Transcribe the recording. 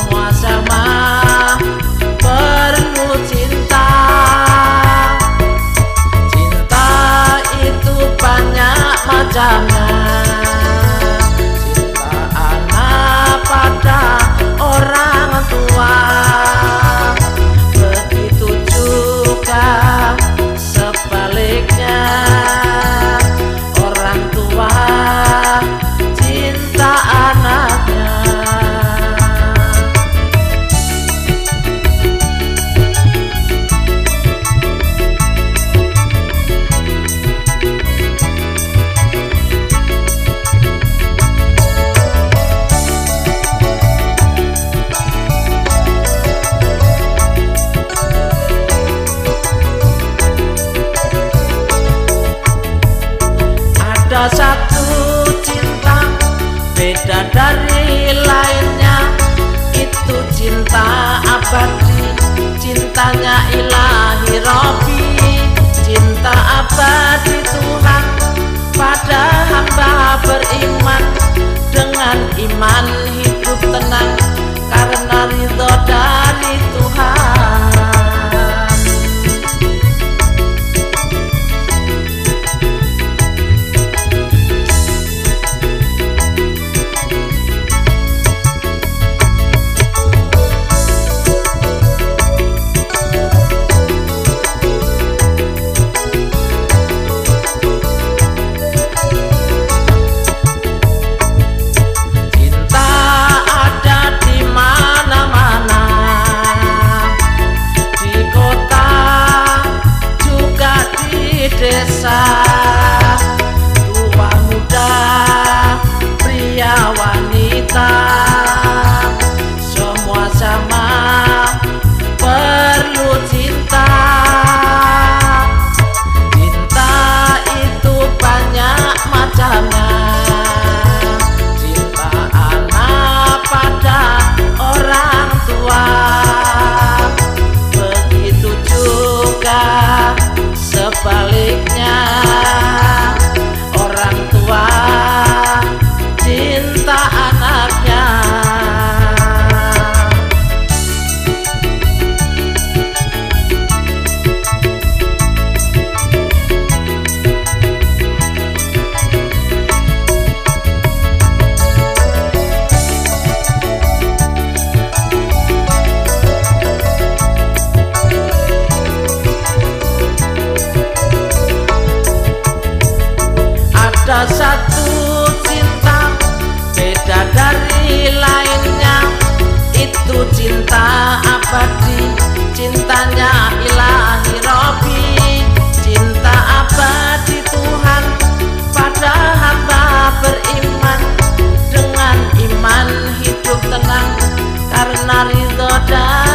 semua sama perlu cinta. Cinta itu banyak macamnya. Cinta anak pada orang tua, begitu juga sebaliknya. Orang tua cinta anaknya. Ada satu cinta beda dari lainnya, itu cinta abadi, cintanya ilahi Robbi, cinta abadi Tuhan pada hamba beriman. Dengan iman hidup tenang karena ridho dari Tuhan. Desa, tua muda, pria wanita, semua sama perlu cinta. Cinta itu banyak macamnya. Cinta anak pada orang tua, begitu juga sebaliknya. Orang tua cinta anaknya. Ada satu cinta beda dari lainnya, itu cinta abadi, cintanya ilahi Robbi, cinta abadi Tuhan pada hamba beriman. Dengan iman hidup tenang karena ridho dari